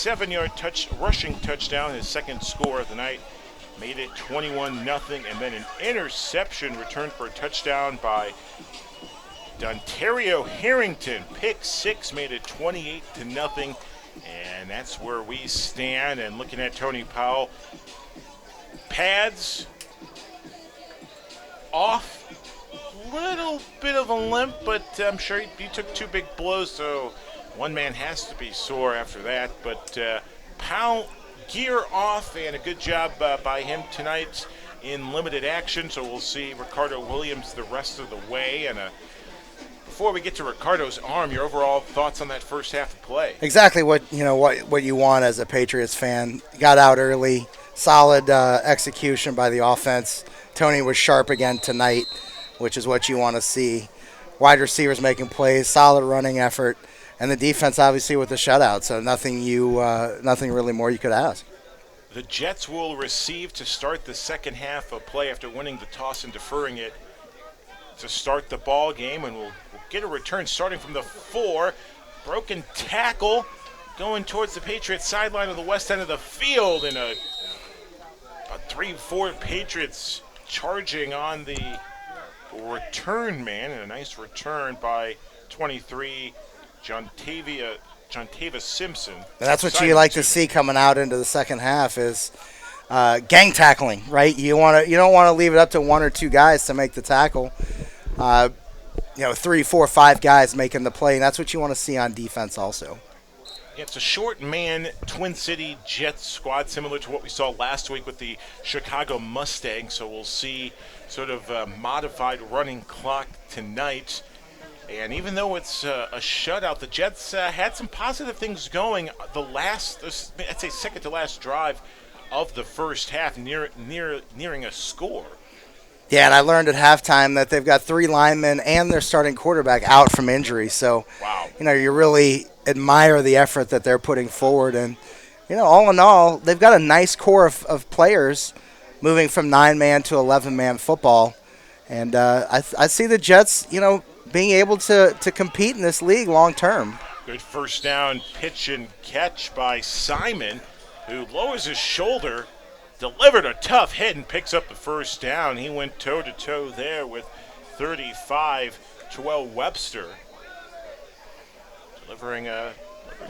57-yard rushing touchdown, his second score of the night. Made it 21-0, and then an interception returned for a touchdown by Dontario Harrington. Pick six made it 28-0, and that's where we stand. And looking at Tony Powell, pads off, little bit of a limp, but I'm sure he took two big blows, so one man has to be sore after that. But Powell, gear off, and a good job by him tonight in limited action. So we'll see Ricardo Williams the rest of the way. And before we get to Ricardo's arm, your overall thoughts on that first half of play? Exactly what you want as a Patriots fan. Got out early, solid execution by the offense. Tony was sharp again tonight, which is what you want to see. Wide receivers making plays, solid running effort. And the defense, obviously, with the shutout, so nothing really more you could ask. The Jets will receive to start the second half of play after winning the toss and deferring it to start the ball game, and we'll get a return starting from the 4. Broken tackle going towards the Patriots sideline of the west end of the field, and a 3-4 Patriots charging on the return man, and a nice return by 23. Jontava Simpson. And that's what you like to see coming out into the second half is gang tackling, right? You don't want to leave it up to one or two guys to make the tackle. 3, 4, 5 guys making the play, and that's what you want to see on defense also. Yeah, it's a short man Twin City Jets squad, similar to what we saw last week with the Chicago Mustangs. So we'll see sort of a modified running clock tonight. And even though it's a shutout, the Jets had some positive things going. I'd say second to last drive of the first half, nearing a score. Yeah, and I learned at halftime that they've got 3 linemen and their starting quarterback out from injury. So, wow. You really admire the effort that they're putting forward. And, all in all, they've got a nice core of players moving from 9-man to 11-man football. And I see the Jets, being able to compete in this league long term. Good first down pitch and catch by Simon, who lowers his shoulder, delivered a tough hit, and picks up the first down. He went toe-to-toe there with 35, Terrell Webster. Delivering a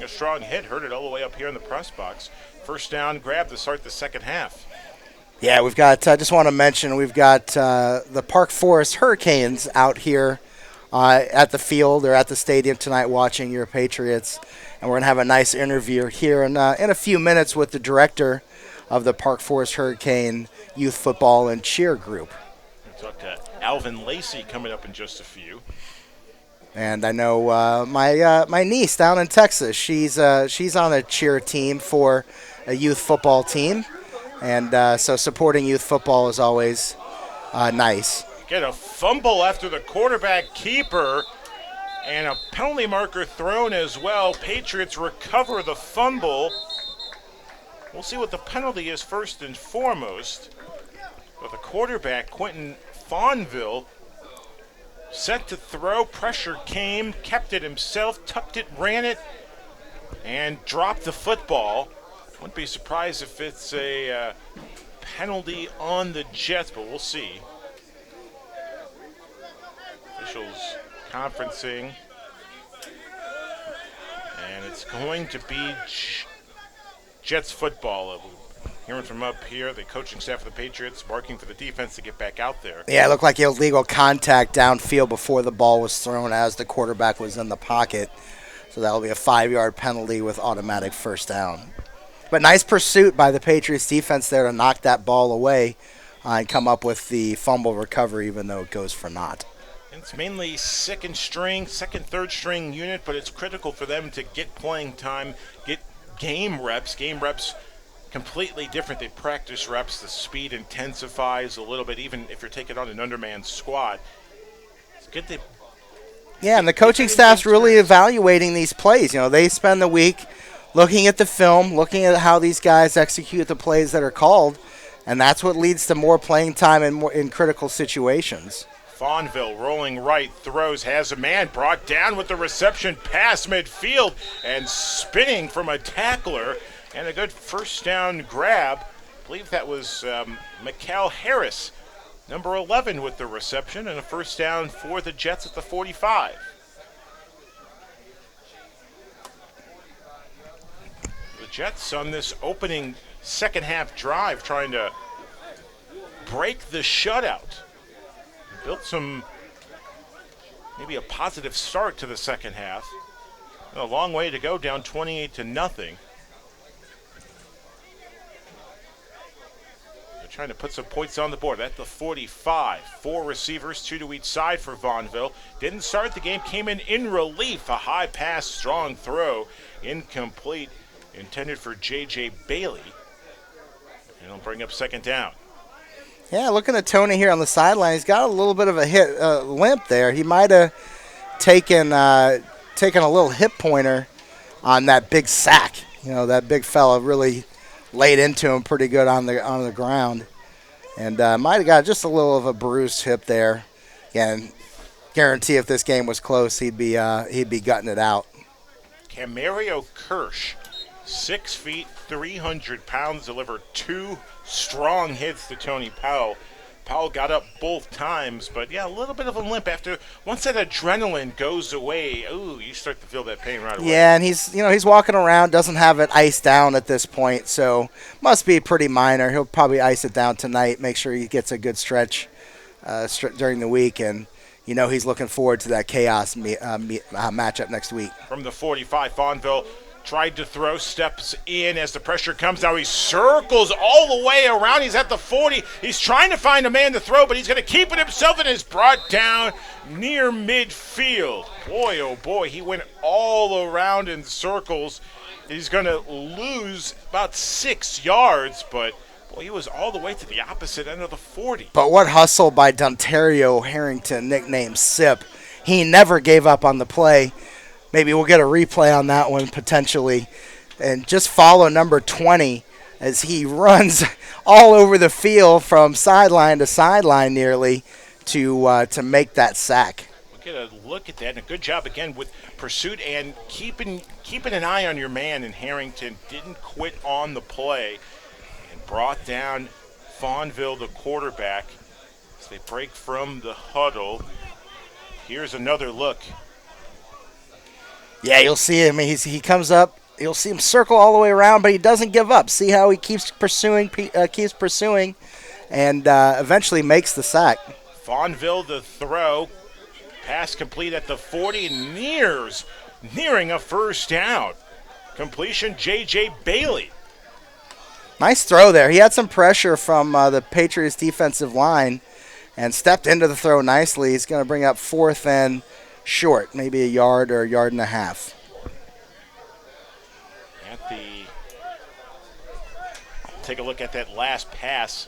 strong hit, heard it all the way up here in the press box. First down grab to start the second half. Yeah, we've got, I just want to mention, we've got the Park Forest Hurricanes out here at the field or at the stadium tonight watching your Patriots. And we're going to have a nice interview here in a few minutes with the director of the Park Forest Hurricane Youth Football and Cheer Group. We'll talk to Alvin Lacey coming up in just a few. And I know my niece down in Texas, she's on a cheer team for a youth football team. And so supporting youth football is always nice. Get a fumble after the quarterback keeper, and a penalty marker thrown as well. Patriots recover the fumble. We'll see what the penalty is first and foremost. But the quarterback, Quentin Fonville, set to throw. Pressure came, kept it himself, tucked it, ran it, and dropped the football. Wouldn't be surprised if it's a penalty on the Jets, but we'll see. Officials conferencing. And it's going to be Jets football. Hearing from up here, the coaching staff of the Patriots barking for the defense to get back out there. Yeah, it looked like illegal contact downfield before the ball was thrown as the quarterback was in the pocket. So that will be a 5-yard penalty with automatic first down. But nice pursuit by the Patriots defense there to knock that ball away and come up with the fumble recovery, even though it goes for naught. It's mainly second, third string unit, but it's critical for them to get playing time, get game reps. Game reps completely different. They practice reps. The speed intensifies a little bit, even if you're taking on an undermanned squad. It's good to... Yeah, and the coaching staff's really evaluating these plays. They spend the week looking at the film, looking at how these guys execute the plays that are called, and that's what leads to more playing time in critical situations. Fonville rolling right, throws, has a man, brought down with the reception, pass midfield, and spinning from a tackler, and a good first down grab. I believe that was Mikal Harris, number 11, with the reception, and a first down for the Jets at the 45. The Jets on this opening second half drive trying to break the shutout. Built some, maybe a positive start to the second half. A long way to go, down 28-0. They're trying to put some points on the board. At the 45, 4 receivers, 2 to each side for Vaughnville. Didn't start the game, came in relief. A high pass, strong throw, incomplete, intended for J.J. Bailey. And it'll bring up second down. Yeah, looking at Tony here on the sideline, he's got a little bit of a limp there. He might have taken a little hip pointer on that big sack. You know, that big fella really laid into him pretty good on the ground, and might have got just a little of a bruised hip there. Again, guarantee if this game was close, he'd be gutting it out. Camario Kirsch, 6 feet, 300 pounds, delivered 2 strong hits to Tony Powell. Powell got up both times, but yeah, a little bit of a limp after. Once that adrenaline goes away, ooh, you start to feel that pain right away. Yeah, and he's walking around, doesn't have it iced down at this point, so must be pretty minor. He'll probably ice it down tonight, make sure he gets a good stretch during the week, and he's looking forward to that chaos matchup next week. From the 45, Fonville tried to throw, steps in as the pressure comes. Now he circles all the way around. He's at the 40. He's trying to find a man to throw, but he's going to keep it himself and is brought down near midfield. Boy, oh boy, he went all around in circles. He's going to lose about 6 yards, but boy, he was all the way to the opposite end of the 40. But what hustle by Dontario Harrington, nicknamed Sip. He never gave up on the play. Maybe we'll get a replay on that one potentially. And just follow number 20 as he runs all over the field from sideline to sideline nearly to make that sack. We'll get a look at that. And a good job again with pursuit and keeping an eye on your man. And Harrington didn't quit on the play and brought down Fonville, the quarterback, as they break from the huddle. Here's another look. Yeah, you'll see him. He comes up. You'll see him circle all the way around, but he doesn't give up. See how he keeps pursuing, and eventually makes the sack. Fonville the throw. Pass complete at the 40, nearing a first down. Completion, J.J. Bailey. Nice throw there. He had some pressure from the Patriots defensive line and stepped into the throw nicely. He's going to bring up 4th and short, maybe a yard or a yard and a half. Take a look at that last pass.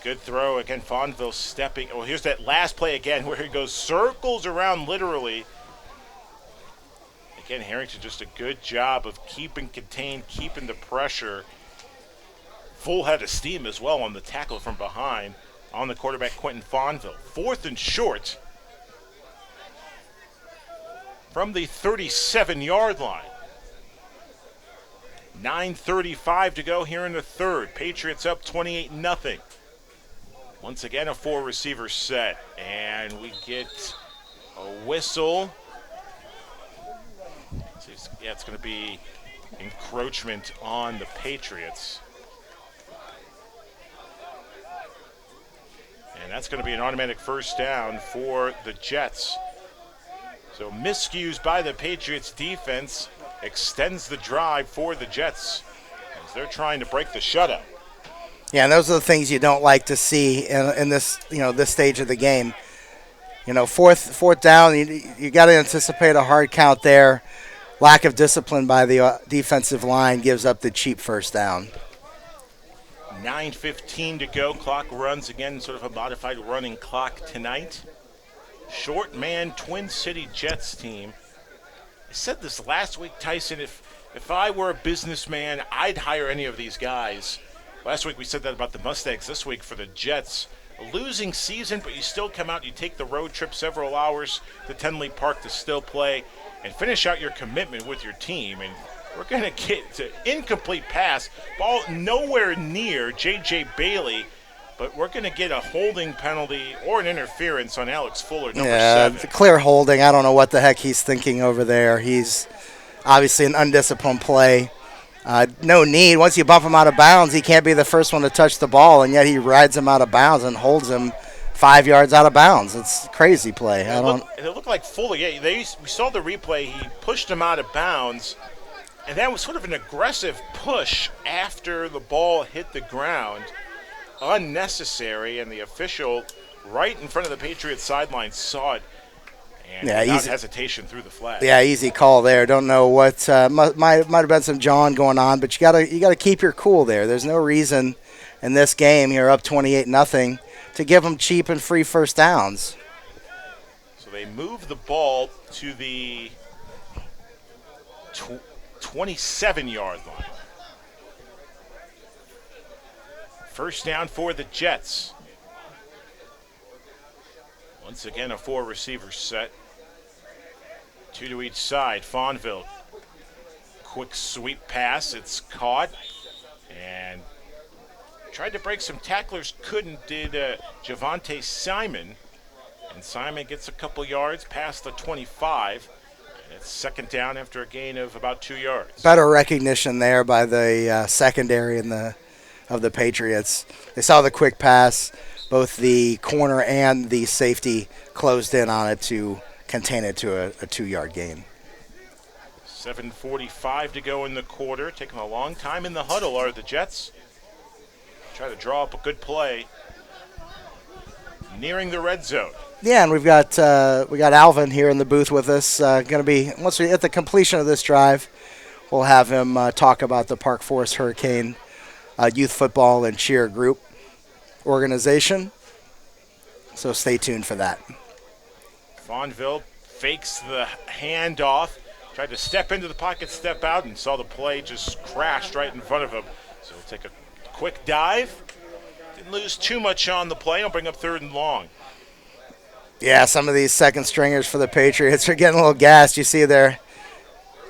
Good throw again. Fonville stepping. Oh, here's that last play again where he goes circles around literally. Again, Harrington just a good job of keeping contained, keeping the pressure. Full head of steam as well on the tackle from behind on the quarterback, Quentin Fonville. 4th and short from the 37-yard line. 9:35 to go here in the third. Patriots up 28-0. Once again, a 4-receiver set. And we get a whistle. Yeah, it's going to be encroachment on the Patriots. And that's going to be an automatic first down for the Jets. So miscues by the Patriots defense extends the drive for the Jets as they're trying to break the shutout. Yeah, and those are the things you don't like to see in this, this stage of the game. Fourth down, you got to anticipate a hard count there. Lack of discipline by the defensive line gives up the cheap first down. 9:15 to go. Clock runs again, sort of a modified running clock tonight. Short man Twin City Jets team. I said this last week, Tyson, if I were a businessman, I'd hire any of these guys. Last week we said that about the Mustangs. This week for the Jets, a losing season, but you still come out, you take the road trip several hours to Tenley Park to still play and finish out your commitment with your team. And we're going to get to incomplete pass, ball nowhere near J.J. Bailey, but we're going to get a holding penalty or an interference on Alex Fuller, number 7. It's a clear holding. I don't know what the heck he's thinking over there. He's obviously an undisciplined play. No need. Once you bump him out of bounds, he can't be the first one to touch the ball, and yet he rides him out of bounds and holds him 5 yards out of bounds. It's a crazy play. It looked like Fuller. Yeah, we saw the replay. He pushed him out of bounds, and that was sort of an aggressive push after the ball hit the ground. Unnecessary, and the official right in front of the Patriots sideline saw it and without hesitation threw the flag. Yeah, easy call there. Don't know what might have been some jawing going on, but you gotta keep your cool there. There's no reason in this game, you're up 28-0, to give them cheap and free first downs. So they move the ball to the 27-yard line. First down for the Jets. Once again, a 4-receiver set. 2 to each side. Fonville. Quick sweep pass. It's caught. And tried to break some tacklers. Couldn't, did Javonte Simon. And Simon gets a couple yards past the 25. And it's second down after a gain of about 2 yards. Better recognition there by the secondary of the Patriots. They saw the quick pass. Both the corner and the safety closed in on it to contain it to a 2-yard gain. 7:45 to go in the quarter. Taking a long time in the huddle are the Jets. Try to draw up a good play. Nearing the red zone. Yeah, and we got Alvin here in the booth with us. Going to be, once we hit the completion of this drive, we'll have him talk about the Park Forest Hurricane youth football and cheer group organization. So stay tuned for that. Fonville fakes the handoff, tried to step into the pocket, step out, and saw the play just crashed right in front of him. So we'll take a quick dive. Didn't lose too much on the play. I'll bring up 3rd and long. Yeah, some of these second stringers for the Patriots are getting a little gassed. You see their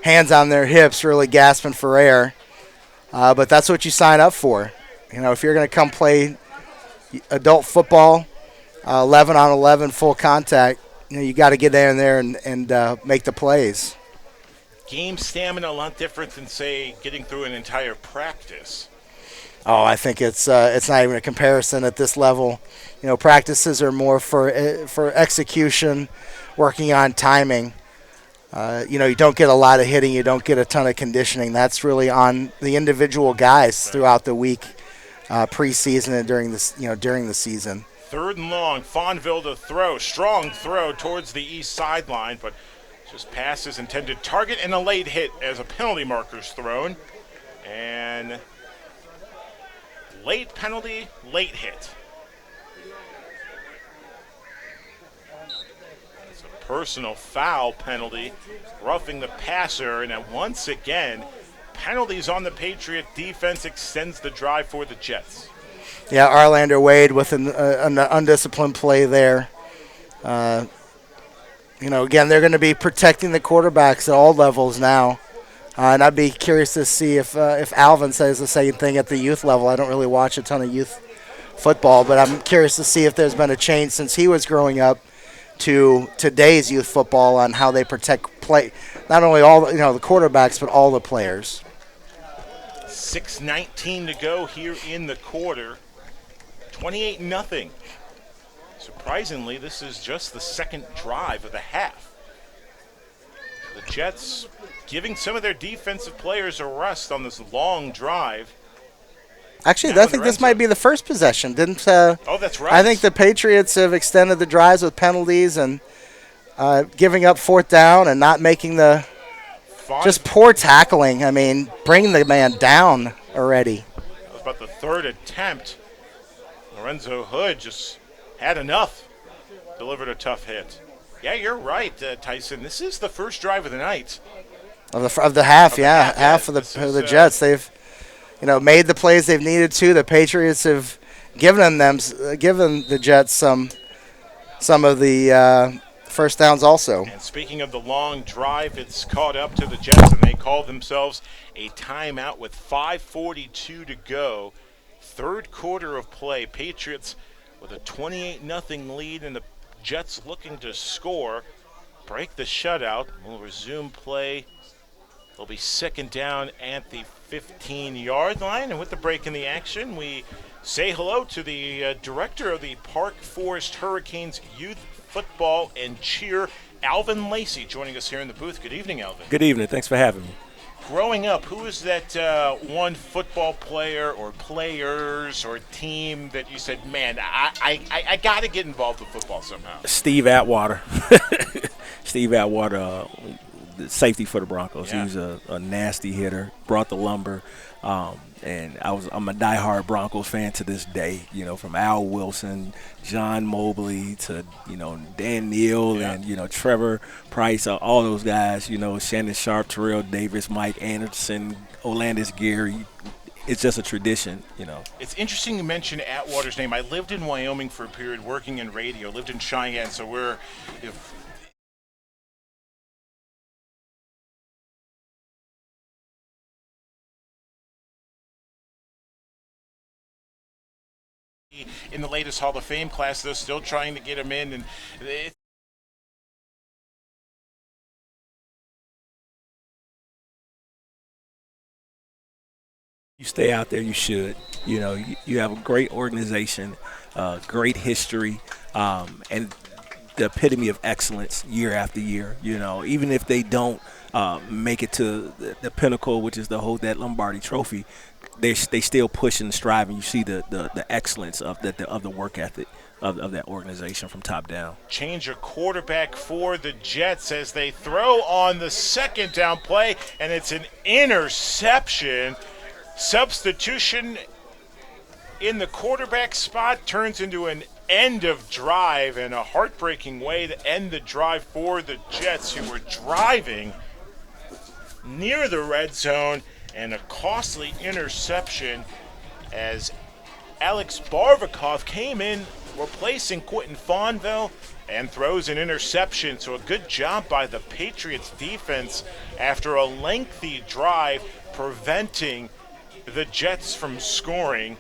hands on their hips, really gasping for air. But that's what you sign up for. You know, if you're going to come play adult football, 11 on 11 full contact, you got to get in there and make the plays. Game stamina a lot different than, say, getting through an entire practice. Oh, I think it's not even a comparison at this level. You know, practices are more for execution, working on timing. You don't get a lot of hitting. You don't get a ton of conditioning. That's really on the individual guys throughout the week, preseason and during the season. 3rd and long. Fonville to throw. Strong throw towards the east sideline, but just passes intended target and a late hit as a penalty marker's thrown. And late penalty, late hit. Personal foul penalty, roughing the passer, and then once again, penalties on the Patriot defense extends the drive for the Jets. Yeah, Arlander Wade with an undisciplined play there. Again, they're going to be protecting the quarterbacks at all levels now. And I'd be curious to see if Alvin says the same thing at the youth level. I don't really watch a ton of youth football, but I'm curious to see if there's been a change since he was growing up to today's youth football on how they protect play, not only all the quarterbacks, but all the players. 6:19 to go here in the quarter. 28-0. Surprisingly, this is just the second drive of the half. The Jets giving some of their defensive players a rest on this long drive. Actually, I think this might be the first possession. Oh, that's right. I think the Patriots have extended the drives with penalties and giving up 4th down and not making just poor tackling. I mean, bringing the man down already. That was about the 3rd attempt. Lorenzo Hood just had enough. Delivered a tough hit. Yeah, you're right, Tyson. This is the first drive of the night. Of the half, half of the Jets. They've made the plays they've needed to. The Patriots have giving the Jets some of the first downs also. And speaking of the long drive, it's caught up to the Jets, and they call themselves a timeout with 5:42 to go. Third quarter of play. Patriots with a 28-0 lead, and the Jets looking to score, break the shutout. We'll resume play. They'll be second down at the 15-yard line, and with the break in the action, we say hello to the director of the Park Forest Hurricanes Youth Football and Cheer, Alvin Lacey, joining us here in the booth. Good evening, Alvin. Good evening. Thanks for having me. Growing up, who was that one football player or players or team that you said, man, I got to get involved with football somehow? Steve Atwater. Steve Atwater, the safety for the Broncos. Yeah. He was a nasty hitter, brought the lumber. And I'm a diehard Broncos fan to this day, from Al Wilson, John Mobley to, Dan Neal and, Trevor Price, all those guys, Shannon Sharp, Terrell Davis, Mike Anderson, Olandis Gary. It's just a tradition, It's interesting you mention Atwater's name. I lived in Wyoming for a period working in radio, lived in Cheyenne, so in the latest Hall of Fame class, they're still trying to get him in, and You stay out there, you should. You have a great organization, great history, and the epitome of excellence year after year. Even if they don't make it to the pinnacle, which is that Lombardi Trophy, they still push and strive, and you see the excellence of the work ethic of that organization from top down. change a quarterback for the Jets as they throw on the second down play, and it's an interception. Substitution in the quarterback spot turns into an end of drive, and a heartbreaking way to end the drive for the Jets, who were driving near the red zone, and a costly interception as Alex Barvikov came in replacing Quentin Fonville and throws an interception. So a good job by the Patriots defense after a lengthy drive, preventing the Jets from scoring.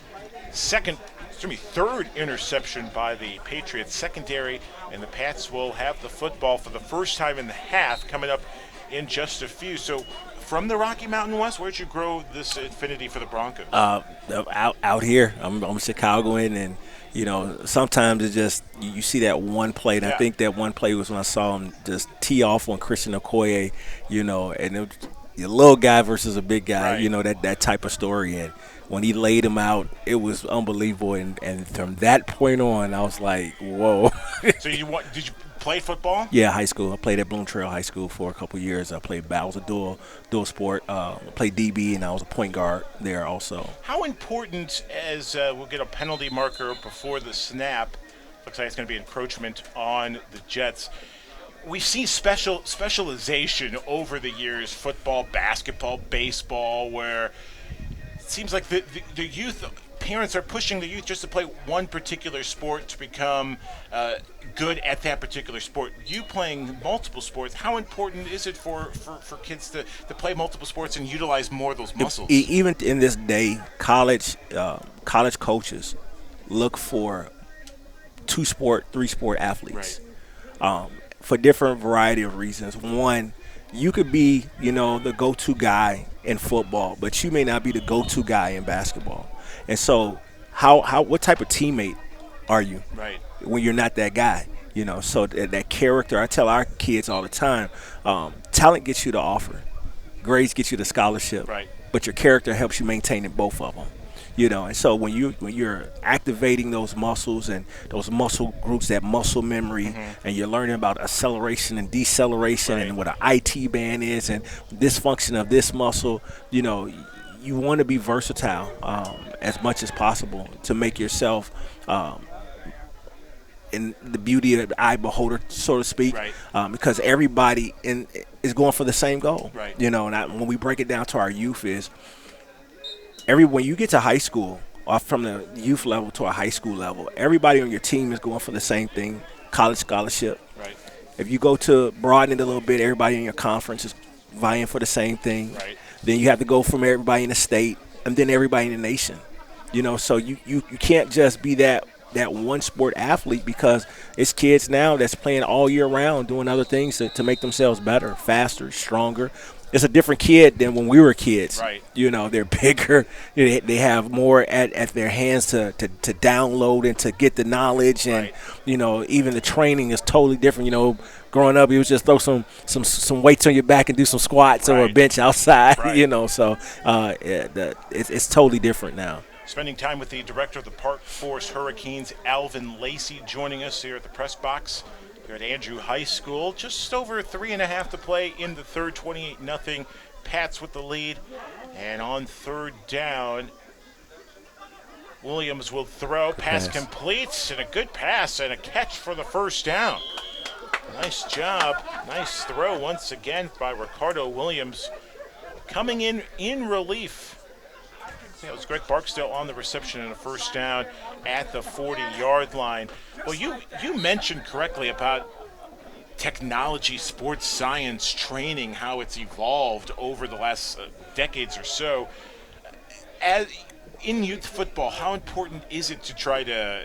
Third interception by the Patriots secondary, and the Pats will have the football for the first time in the half coming up in just a few. So from the Rocky Mountain West, where'd you grow this affinity for the Broncos? Out here. I'm a Chicagoan, and sometimes it's just you see that one play, and I think that one play was when I saw him just tee off on Christian Okoye, and it was a little guy versus a big guy, Right. that type of story. And when he laid him out, it was unbelievable. And from that point on, I was like, whoa. So did you play football? Yeah, high school. I played at Bloom Trail High School for a couple of years. I played battles of dual sport. Played DB, and I was a point guard there also. How important, as we'll get a penalty marker before the snap, looks like it's going to be encroachment on the Jets. We see specialization over the years, football, basketball, baseball, where it seems like the youth, parents are pushing the youth just to play one particular sport to become good at that particular sport. You playing multiple sports, how important is it for kids to play multiple sports and utilize more of those muscles? Even in this day, college coaches look for 2-sport, 3-sport athletes. Right. For different variety of reasons. One, you could be, the go-to guy in football, but you may not be the go-to guy in basketball. And so, what type of teammate are you? Right. When you're not that guy? So that character. I tell our kids all the time, talent gets you the offer, grades get you the scholarship, Right. but your character helps you maintain it, both of them. And so when you're activating those muscles and those muscle groups, that muscle memory, and you're learning about acceleration and deceleration, Right. and what an IT band is, and dysfunction of this muscle, you want to be versatile as much as possible to make yourself in the beauty of the eye beholder, so to speak, Right. Because everybody is going for the same goal. Right. And when we break it down to our youth is, when you get to high school, from the youth level to a high school level, everybody on your team is going for the same thing, college scholarship. Right. If you go to broaden it a little bit, everybody in your conference is vying for the same thing. Right. Then you have to go from everybody in the state and then everybody in the nation. So you can't just be that one sport athlete, because it's kids now that's playing all year round, doing other things to make themselves better, faster, stronger. It's a different kid than when we were kids. Right. They're bigger. They have more at their hands to download and to get the knowledge. And, right. Even the training is totally different. Growing up, you would just throw some weights on your back and do some squats or a bench outside, Right. So it's totally different now. Spending time with the director of the Park Forest Hurricanes, Alvin Lacey, joining us here at the press box here at Andrew High School. Just over 3.5 to play in the third, 28-0. Pats with the lead. And on third down, Williams will throw. Pass completes, and a good pass and a catch for the first down. Nice job. Nice throw once again by Ricardo Williams. Coming in relief. It was Greg Barksdale on the reception and a first down at the 40-yard line. Well, you mentioned correctly about technology, sports science, training, how it's evolved over the last decades or so. In youth football, how important is it to try to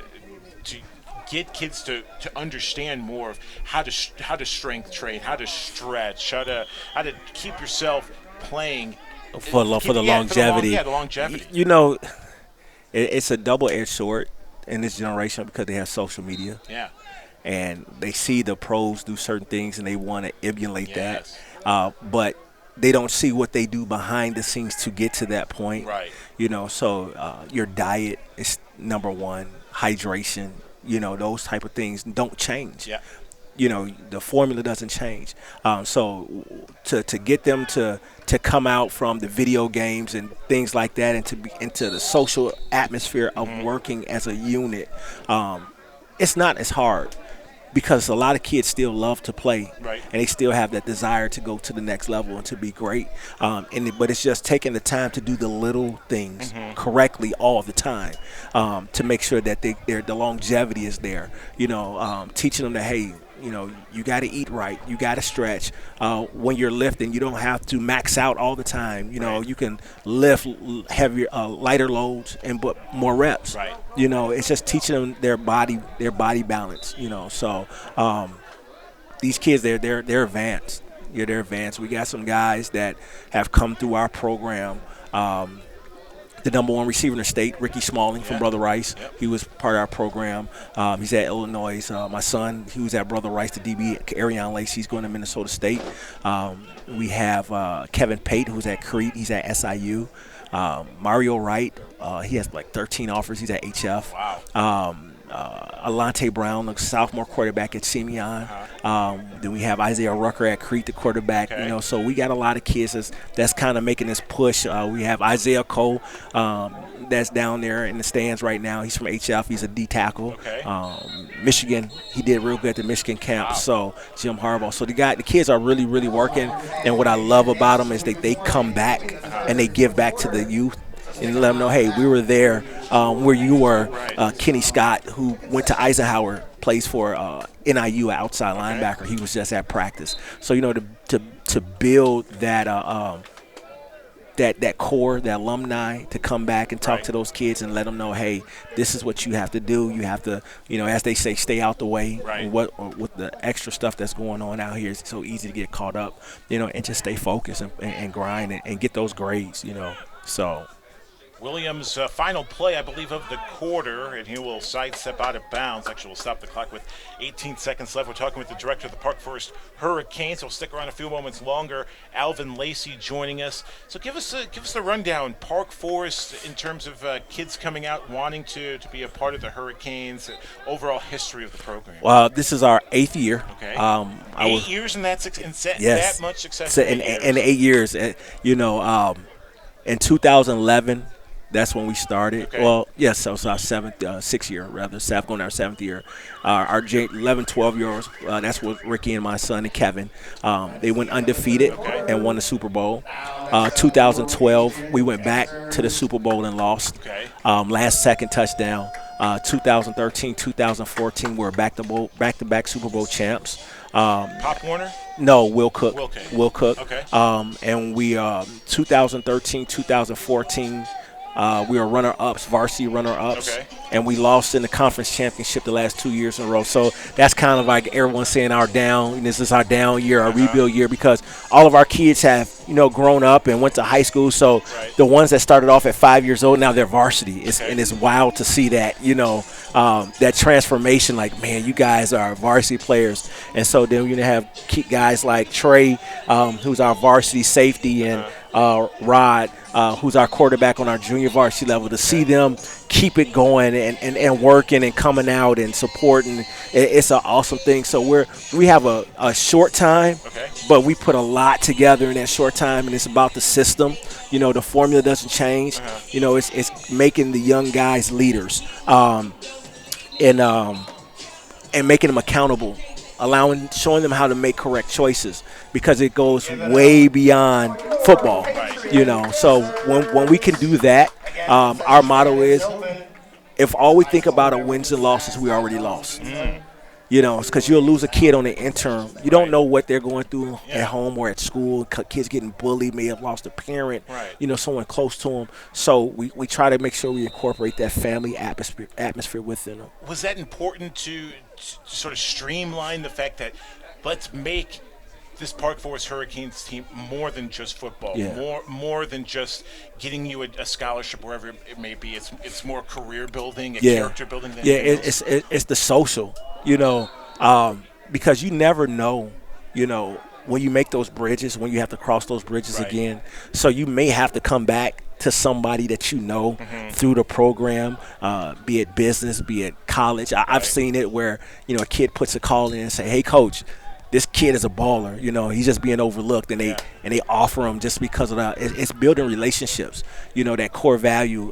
get kids to understand more of how to strength train, how to stretch, how to keep yourself playing for the longevity. The longevity. It's a double-edged sword in this generation because they have social media. Yeah. And they see the pros do certain things and they want to emulate that. But they don't see what they do behind the scenes to get to that point. Right. So your diet is number one, hydration, those type of things don't change. Yeah. The formula doesn't change. So to get them to come out from the video games and things like that and to be into the social atmosphere of working as a unit, it's not as hard, because a lot of kids still love to play, and they still have that desire to go to the next level and to be great. But it's just taking the time to do the little things correctly all the time, to make sure that the longevity is there. Teaching them that, hey, you got to eat right. You got to stretch. When you're lifting, you don't have to max out all the time. You can lift heavier, lighter loads but more reps. Right. It's just teaching them their body balance. So these kids, they're advanced. Yeah, they're advanced. We got some guys that have come through our program. The number one receiver in the state, Ricky Smalling from Brother Rice. He was part of our program. He's at Illinois. My son, he was at Brother Rice, the DB. Arion Lacey, he's going to Minnesota State. We have Kevin Pate, who's at Crete. He's at SIU. Mario Wright, he has like 13 offers. He's at HF. Wow. Alante Brown, the sophomore quarterback at Simeon. Then we have Isaiah Rucker at Crete, the quarterback. Okay. So we got a lot of kids that's kind of making this push. We have Isaiah Cole, that's down there in the stands right now. He's from HF. He's a D tackle. Okay. Michigan, he did real good at the Michigan camp. Wow. So Jim Harbaugh. So the kids are really, really working. And what I love about them is they come back and they give back to the youth. And let them know, hey, we were there where you were. Kenny Scott, who went to Eisenhower, plays for NIU, outside linebacker. He was just at practice. So to build that that core, that alumni, to come back and talk to those kids and let them know, hey, this is what you have to do. You have to, as they say, stay out the way. Right. With the extra stuff that's going on out here, it's so easy to get caught up. And just stay focused and grind and get those grades. So. Williams' final play, I believe, of the quarter, and he will sidestep out of bounds. Actually, we'll stop the clock with 18 seconds left. We're talking with the director of the Park Forest Hurricanes. We'll stick around a few moments longer. Alvin Lacey joining us. So give us the rundown. Park Forest, in terms of kids coming out wanting to be a part of the Hurricanes, overall history of the program. Well, this is our 8th year. Okay. 8 years and that much success. So in 8 years, in 2011. That's when we started. Okay. Well, yes, so it's our sixth year, rather. Going our 7th year. Our 11, 12-year-olds, that's what Ricky and my son and Kevin, they went undefeated and won the Super Bowl. 2012, we went back to the Super Bowl and lost. Okay. Last second touchdown. 2013, 2014, we were back-to-back Super Bowl champs. Pop Warner? No, Will Cook. Will Cook. Okay. Okay. And we 2013, 2014. We were runner-ups, varsity runner-ups, Okay. and we lost in the conference championship the last 2 years in a row. So that's kind of like everyone saying our down. This is our down year, our rebuild year, because all of our kids have grown up and went to high school. So Right. the ones that started off at 5 years old, now they're varsity. Okay. And it's wild to see that that transformation. Like, man, you guys are varsity players, and so then you have guys like Trey, who's our varsity safety, and Rod, who's our quarterback on our junior varsity level, to see them keep it going and working and coming out and supporting. It's an awesome thing. So we have a short time, Okay. but we put a lot together in that short time, and it's about the system. The formula doesn't change. It's making the young guys leaders, and making them accountable, showing them how to make correct choices, because it goes way beyond football. So when we can do that, our motto is, if all we think about are wins and losses, we already lost. It's because you'll lose a kid on the interim. You don't know what they're going through at home or at school. Kids getting bullied, may have lost a parent, Right. someone close to them. So we try to make sure we incorporate that family atmosphere within them. Was that important to sort of streamline the fact that let's make this Park Forest Hurricanes team more than just football, Yeah. more than just getting you a scholarship wherever it may be. It's more career building and Yeah. character building than Yeah, anything else? it's the social, because you never know, when you make those bridges, when you have to cross those bridges Right. again. So you may have to come back to somebody that through the program, be it business, be it college. I've seen it where, a kid puts a call in and say, hey, coach, this kid is a baller. He's just being overlooked, and they offer him just because of that. It's building relationships. That core value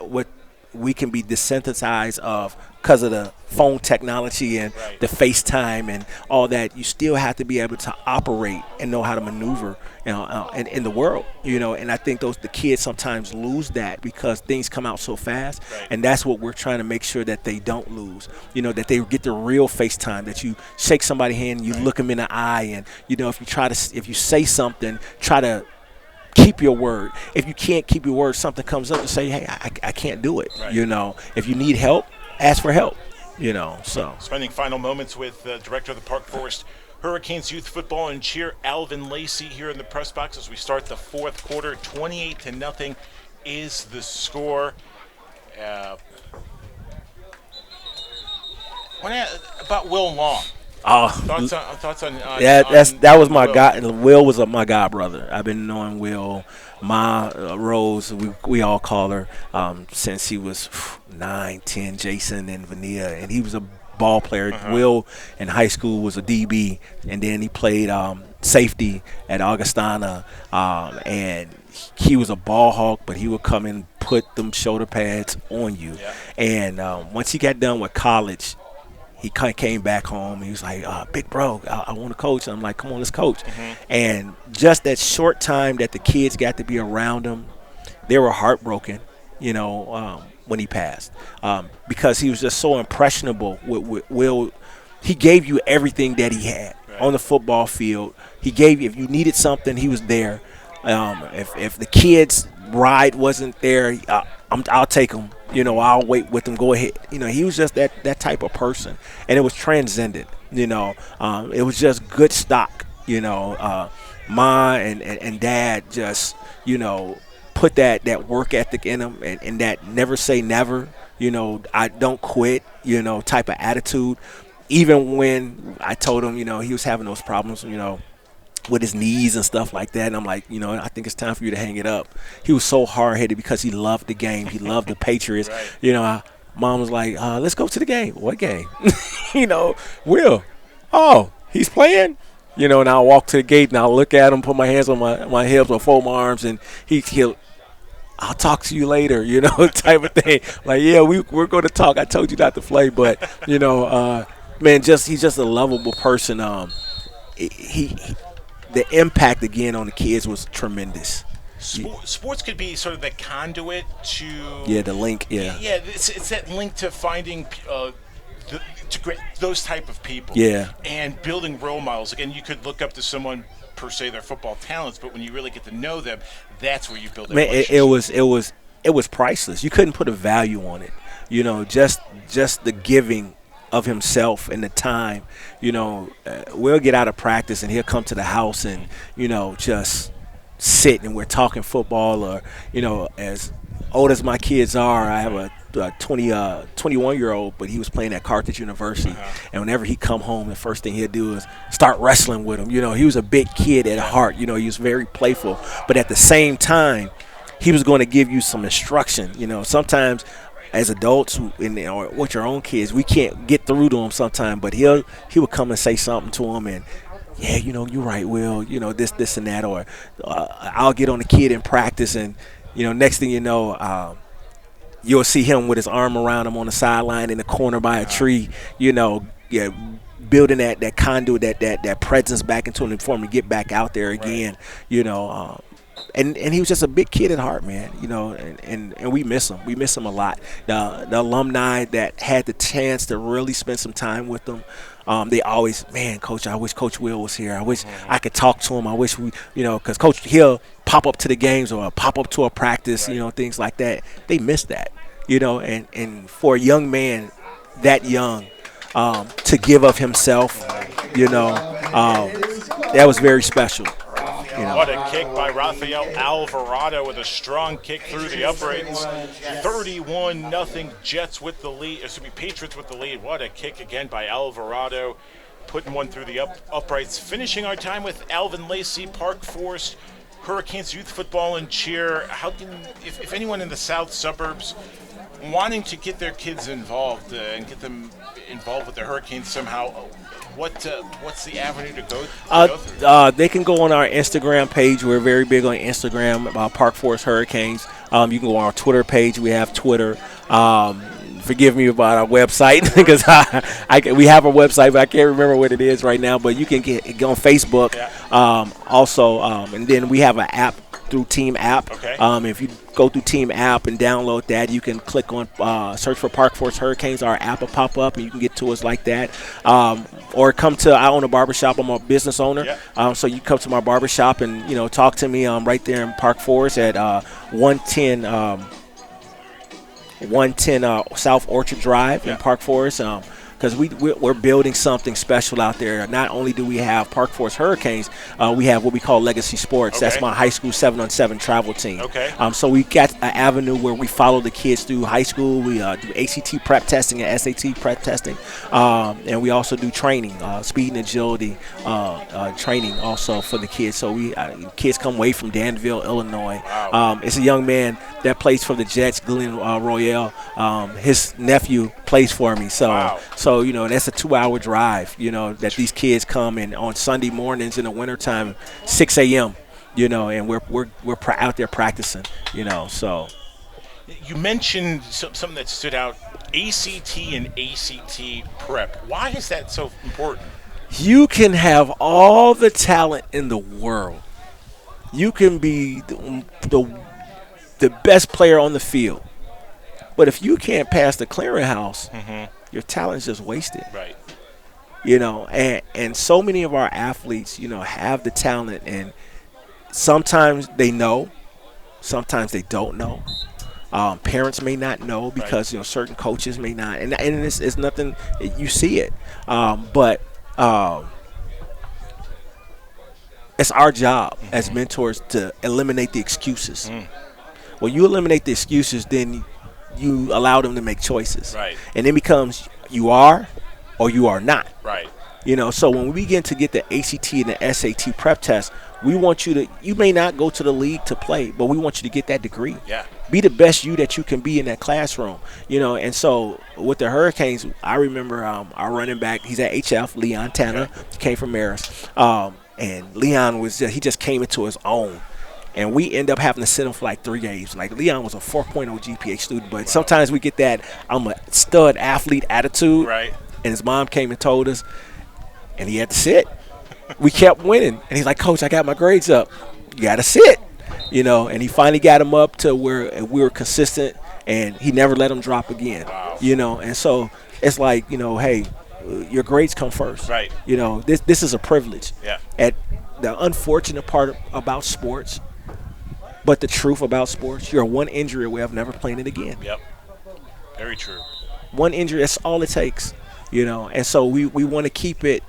what we can be desensitized of because of the phone technology and Right. the FaceTime and all that. You still have to be able to operate and know how to maneuver in the world. And I think the kids sometimes lose that because things come out so fast, Right. and that's what we're trying to make sure that they don't lose. That they get the real FaceTime, that you shake somebody's hand and you look them in the eye, and if you say something, try to keep your word. If you can't keep your word, something comes up and say, hey, I can't do it. Right. If you need help, ask for help. So Spending final moments with Director of the Park Forest Hurricanes Youth Football and Cheer, Alvin Lacey, here in the press box as we start the fourth quarter. 28-0 is the score. About Will Long. Thoughts on that was my Will? guy. Will was my god brother. I've been knowing Will, Rose, we all call her, since he was 9, 10. Jason and Vania, and he was a ball player. Will in high school was a DB, and then he played safety at Augustana, and he was a ball hawk, but he would come and put them shoulder pads on you. Yeah. And once he got done with college, he kind of came back home. He was like, big bro, I want to coach. And I'm like, come on, let's coach. And just that short time that the kids got to be around him, they were heartbroken, when he passed, because he was just so impressionable with Will. He gave you everything that he had on the football field. He gave you, if you needed something, he was there. If the kids' ride wasn't there, I'll take them. I'll wait with them. Go ahead. He was just that type of person, and it was transcendent. It was just good stock. Ma and Dad just put that work ethic in him, and that never say never. I don't quit. Type of attitude. Even when I told him, he was having those problems, with his knees and stuff like that, and I'm like, I think it's time for you to hang it up. He was so hard-headed because he loved the game. He loved the Patriots. Right. Mom was like, let's go to the game. What game? Will. Oh, he's playing? And I'll walk to the gate, and I'll look at him, put my hands on my hips or fold my arms, and he'll I'll talk to you later, type of thing. Like, yeah, we're going to talk. I told you not to play, but, man, he's just a lovable person. the impact again on the kids was tremendous. Sports could be sort of the conduit to The link. yeah. It's that link to finding to create those type of people. Yeah. And building role models. Again, you could look up to someone per se their football talents, but when you really get to know them, that's where you build a Man, relationship. it was priceless. You couldn't put a value on it. Just the giving of himself and the time. We'll get out of practice and he'll come to the house and just sit and we're talking football, or as old as my kids are, I have a 21-year-old, but he was playing at Carthage University, and whenever he come home, the first thing he'd do is start wrestling with him. He was a big kid at heart. He was very playful, but at the same time, he was going to give you some instruction. Sometimes as adults or with your own kids, we can't get through to them sometimes, but he would come and say something to him, and yeah, you're right, Will, this and that, or I'll get on the kid in practice, and next thing you know, you'll see him with his arm around him on the sideline in the corner by a tree, building that conduit, that presence back into him for him to get back out there again, And he was just a big kid at heart, man, and we miss him. We miss him a lot. The alumni that had the chance to really spend some time with them, they always, man, Coach, I wish Coach Will was here. I wish I could talk to him. I wish we, because Coach, he'll pop up to the games or pop up to a practice, things like that. They miss that, and for a young man that young to give of himself, that was very special. What a kick by Rafael Alvarado with a strong kick through the uprights. 31-0 Jets with the lead. Patriots with the lead. What a kick again by Alvarado, putting one through the uprights. Finishing our time with Alvin Lacey, Park Forest Hurricanes Youth Football and Cheer. How can, if anyone in the south suburbs wanting to get their kids involved and get them involved with the Hurricanes somehow, what's the avenue to go through? They can go on our Instagram page. We're very big on Instagram about Park Forest Hurricanes. You can go on our Twitter page. We have Twitter. Forgive me about our website because we have a website, but I can't remember what it is right now. But you can go on Facebook also, and then we have an app through Team App. Okay. If you go through Team App and download that, you can click on search for Park Forest Hurricanes. Our app will pop up, and you can get to us like that. Or come to, I own a barbershop. I'm a business owner. Yeah. So you come to my barbershop and, talk to me right there in Park Forest at 110 South Orchard Drive in Park Forest. Because we're building something special out there. Not only do we have Park Forest Hurricanes, we have what we call Legacy Sports. Okay. That's my high school 7-on-7 travel team. Okay. So we got an avenue where we follow the kids through high school. We do ACT prep testing and SAT prep testing. And we also do training, speed and agility training also for the kids. So kids come away from Danville, Illinois. Wow. It's a young man that plays for the Jets, Glenn Royale. His nephew plays for me. So. Wow. So, that's a 2-hour drive, that these kids come in on Sunday mornings in the wintertime, 6 a.m., and we're out there practicing, so. You mentioned something that stood out, ACT and ACT prep. Why is that so important? You can have all the talent in the world. You can be the best player on the field. But if you can't pass the clearinghouse, your talent is just wasted. Right. And so many of our athletes, have the talent, and sometimes they know, sometimes they don't know. Parents may not know because certain coaches may not, and it's nothing. You see it, but it's our job as mentors to eliminate the excuses. When you eliminate the excuses, then you allow them to make choices. Right. And it becomes you are or you are not. Right. So when we begin to get the ACT and the SAT prep test, we want you may not go to the league to play, but we want you to get that degree. Yeah. Be the best you that you can be in that classroom. And so with the Hurricanes, I remember our running back, he's at HF, Leon Tanner, he came from Marist. And Leon he just came into his own. And we end up having to sit him for like 3 games. Like, Leon was a 4.0 GPA student, but sometimes we get that I'm a stud athlete attitude. Right. And his mom came and told us, and he had to sit. we kept winning. And he's like, Coach, I got my grades up. You got to sit. And he finally got him up to where we were consistent, and he never let him drop again. Wow. And so it's like, hey, your grades come first. Right. This is a privilege. Yeah. At the unfortunate part about sports, but the truth about sports, you're one injury away of never playing it again. Yep. Very true. One injury, that's all it takes. And so we want to keep it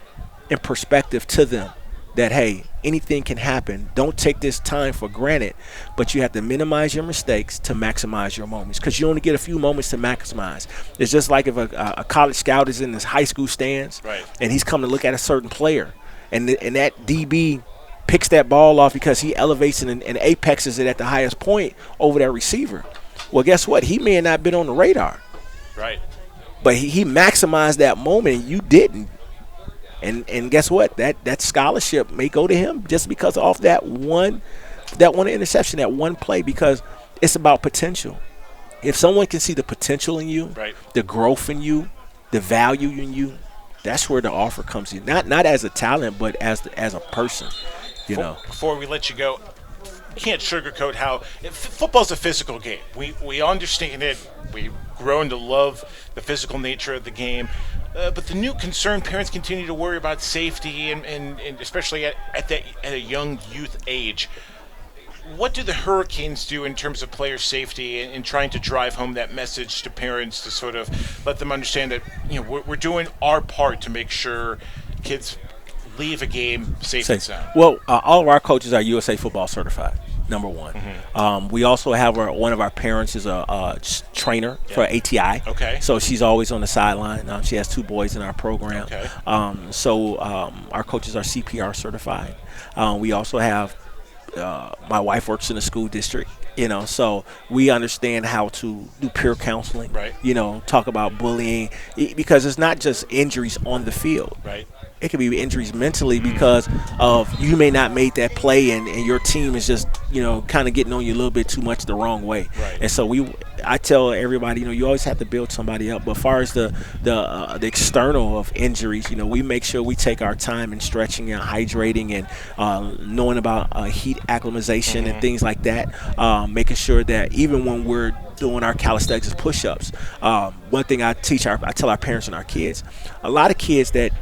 in perspective to them that, hey, anything can happen. Don't take this time for granted, but you have to minimize your mistakes to maximize your moments, because you only get a few moments to maximize. It's just like if a college scout is in his high school stands, right, and he's coming to look at a certain player, and that DB picks that ball off because he elevates it and apexes it at the highest point over that receiver. Well, guess what? He may have not been on the radar. Right. But he maximized that moment, and you didn't. And guess what? That scholarship may go to him just because of that one interception, that one play, because it's about potential. If someone can see the potential in you, right, the growth in you, the value in you, that's where the offer comes in. Not as a talent, but as a person. Before we let you go, you can't sugarcoat how football's a physical game. We understand it. We've grown to love the physical nature of the game. But the new concern, parents continue to worry about safety, and especially at a young youth age. What do the Hurricanes do in terms of player safety and trying to drive home that message to parents to sort of let them understand that we're doing our part to make sure kids leave a game safe and sound? Well, all of our coaches are USA Football certified. Number one. Mm-hmm. We also have one of our parents is a trainer for ATI. Okay. So she's always on the sideline. She has 2 boys in our program. Okay. So our coaches are CPR certified. We also have my wife works in the school district. So we understand how to do peer counseling. Right. Talk about bullying, because it's not just injuries on the field. Right. It could be injuries mentally because of you may not made that play and your team is just kind of getting on you a little bit too much the wrong way. Right. And so I tell everybody you always have to build somebody up. But as far as the external of injuries, we make sure we take our time in stretching and hydrating and knowing about heat acclimatization and things like that. Making sure that even when we're doing our calisthenics push-ups, one thing I tell our parents and our kids, a lot of kids that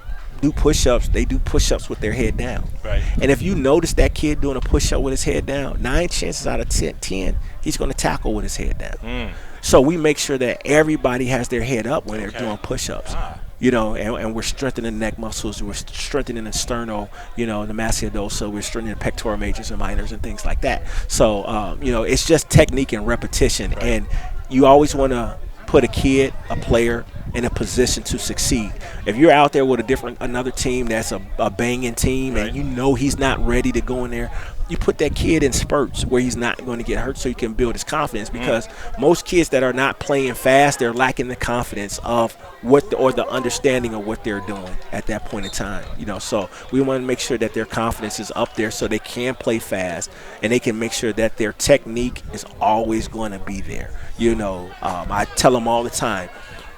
do push-ups, they do push-ups with their head down. Right. And if you notice that kid doing a push-up with his head down, 9 chances out of 10, he's going to tackle with his head down. So we make sure that everybody has their head up when they're doing push-ups. And we're strengthening the neck muscles, we're strengthening the sternal, the masseter dorsal, we're strengthening the pectoral majors and minors and things like that. So, it's just technique and repetition. Right. And you always want to put a player in a position to succeed. If you're out there with another team that's a banging team, right, and he's not ready to go in there, you put that kid in spurts where he's not going to get hurt so he can build his confidence, because most kids that are not playing fast, they're lacking the confidence of or the understanding of what they're doing at that point in time. So we want to make sure that their confidence is up there so they can play fast and they can make sure that their technique is always going to be there. I tell them all the time,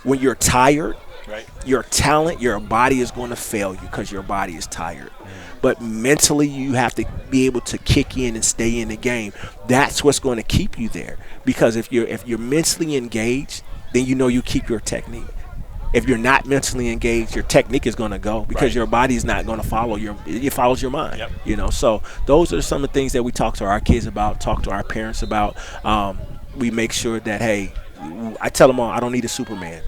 when you're tired, right, your talent, your body is going to fail you because your body is tired. But mentally, you have to be able to kick in and stay in the game. That's what's going to keep you there. Because if you're mentally engaged, then you keep your technique. If you're not mentally engaged, your technique is going to go because your body is not going to follow it follows your mind. Yep. So those are some of the things that we talk to our kids about, talk to our parents about. We make sure that, hey, I tell them all, I don't need a Superman.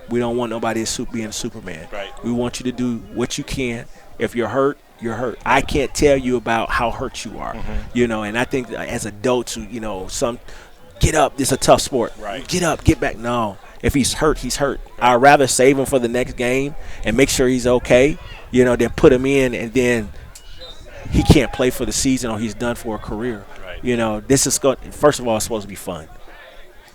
We don't want nobody being Superman. Right. We want you to do what you can. If you're hurt, you're hurt. I can't tell you about how hurt you are. And I think as adults, some get up. It's a tough sport. Right. Get up, get back. No. If he's hurt, he's hurt. I'd rather save him for the next game and make sure he's okay, than put him in and then he can't play for the season or he's done for a career. Right. This is first of all, it's supposed to be fun.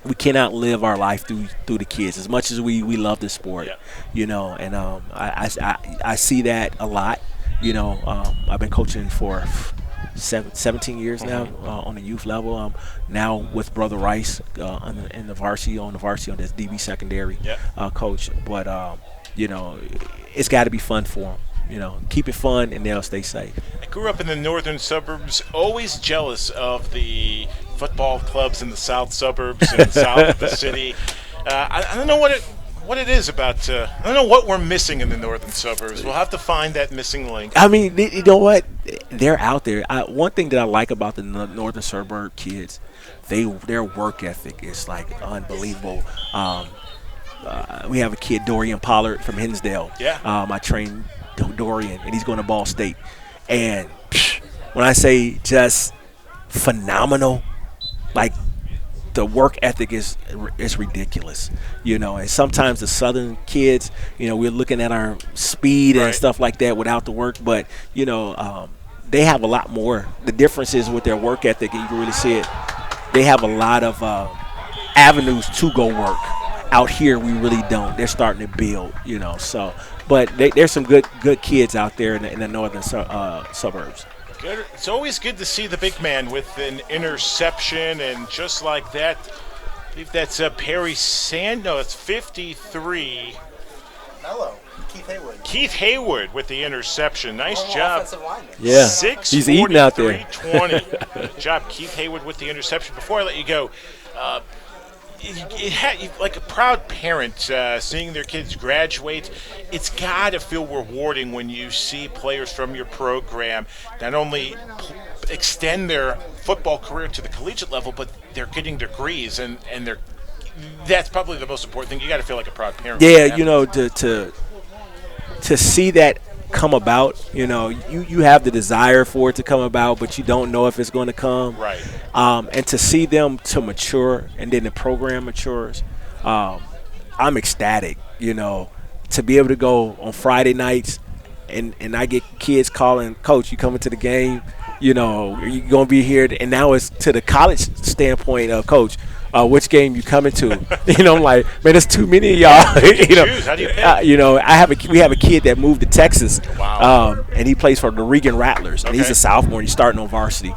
We cannot live our life through the kids as much as we love the sport, and I see that a lot. I've been coaching for 17 years now on the youth level. Now with Brother Rice in the varsity on this DB secondary coach. But it's got to be fun for them. Keep it fun, and they'll stay safe. I grew up in the northern suburbs, always jealous of the football clubs in the south suburbs and the south of the city. I don't know what it is about. I don't know what we're missing in the northern suburbs. We'll have to find that missing link. I mean, you know what? They're out there. One thing that I like about the northern suburb kids, their work ethic is like unbelievable. We have a kid, Dorian Pollard from Hinsdale. Yeah. I trained Dorian, and he's going to Ball State. And when I say just phenomenal, like the work ethic is ridiculous, And sometimes the southern kids, we're looking at our speed and stuff like that without the work, but they have a lot more. The difference is with their work ethic, and you can really see it. They have a lot of avenues to go work. Out here, we really don't. They're starting to build, So, but there's some good kids out there in the northern suburbs. Good. It's always good to see the big man with an interception, and just like that, I believe that's Perry Sand. No, it's 53. Hello, Keith Haywood. Keith Haywood with the interception. Nice job. Offensive lineman. Yeah, 6 he's eating out there. 20. Good job, Keith Haywood with the interception. Before I let you go, like a proud parent seeing their kids graduate, it's got to feel rewarding when you see players from your program not only extend their football career to the collegiate level, but they're getting degrees, and that's probably the most important thing. You got to feel like a proud parent. Yeah, to see that come about, you have the desire for it to come about, but you don't know if it's going to come. Right. And to see them to mature, and then the program matures, I'm ecstatic, to be able to go on Friday nights and I get kids calling, Coach, you coming to the game? Are you going to be here? And now it's to the college standpoint of, Coach, which game you coming to? I'm like, man, there's too many of y'all. Choose. How do you pick? We have a kid that moved to Texas. Wow. And he plays for the Regan Rattlers, and he's a sophomore, and he's starting on varsity.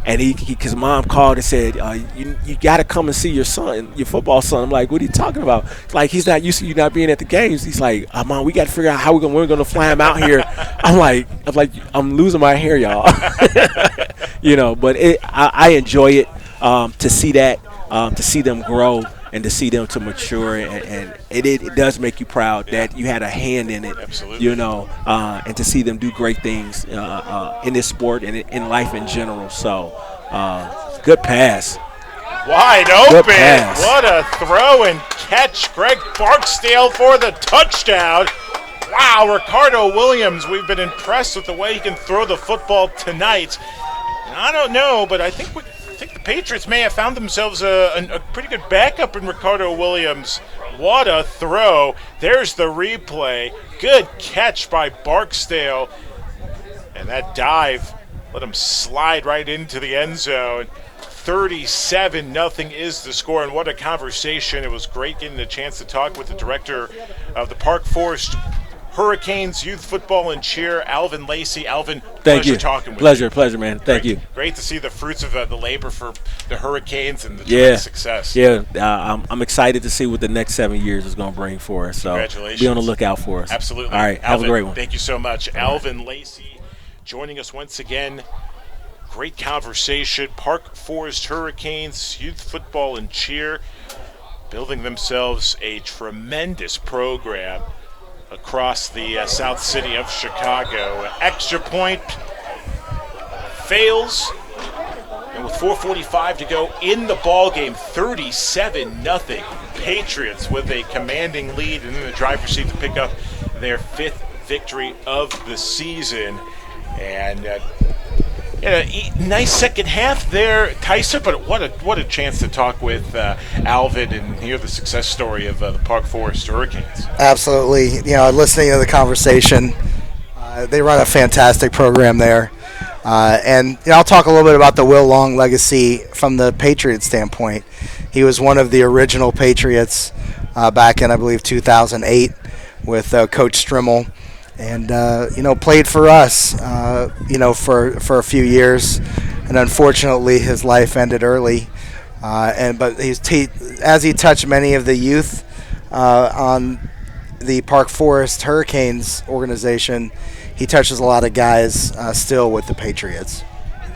And his mom called and said, you got to come and see your son, your football son. I'm like, what are you talking about? It's like, he's not used to you not being at the games. He's like, Mom, we got to figure out how we're going to fly him out here. I'm like, I'm losing my hair, y'all. But I enjoy it to see that, to see them grow and to see them to mature. And it does make you proud that you had a hand in it. Absolutely. And to see them do great things in this sport and in life in general. So, good pass. Wide Good open. pass. What a throw and catch. Greg Barksdale for the touchdown. Wow, Ricardo Williams, we've been impressed with the way he can throw the football tonight. And I don't know, but I think the Patriots may have found themselves a pretty good backup in Ricardo Williams. What a throw. There's the replay. Good catch by Barksdale. And that dive let him slide right into the end zone. 37-0 is the score, and what a conversation. It was great getting a chance to talk with the director of the Park Forest Hurricanes Youth Football and Cheer, Alvin Lacey. Alvin, Thank you. Talking with you. Pleasure, man. Thank you. Great to see the fruits of the labor for the Hurricanes and the tremendous success. Yeah, I'm excited to see what the next 7 years is going to bring for us. So Congratulations. Be on the lookout for us. Absolutely. All right, Alvin, have a great one. Thank you so much. Alvin Lacey joining us once again. Great conversation. Park Forest Hurricanes Youth Football and Cheer building themselves a tremendous program across the South City of Chicago. Extra point fails, and with 4:45 to go in the ball game, 37-0. Patriots with a commanding lead, and then the driver's seat to pick up their 5th victory of the season. And nice second half there, Tyson, but what a chance to talk with Alvin and hear the success story of the Park Forest Hurricanes. Absolutely. Listening to the conversation, they run a fantastic program there. And I'll talk a little bit about the Will Long legacy from the Patriots standpoint. He was one of the original Patriots back in, I believe, 2008 with Coach Strimmel. And, played for us, for a few years. And unfortunately, his life ended early. But as he touched many of the youth on the Park Forest Hurricanes organization, he touches a lot of guys still with the Patriots.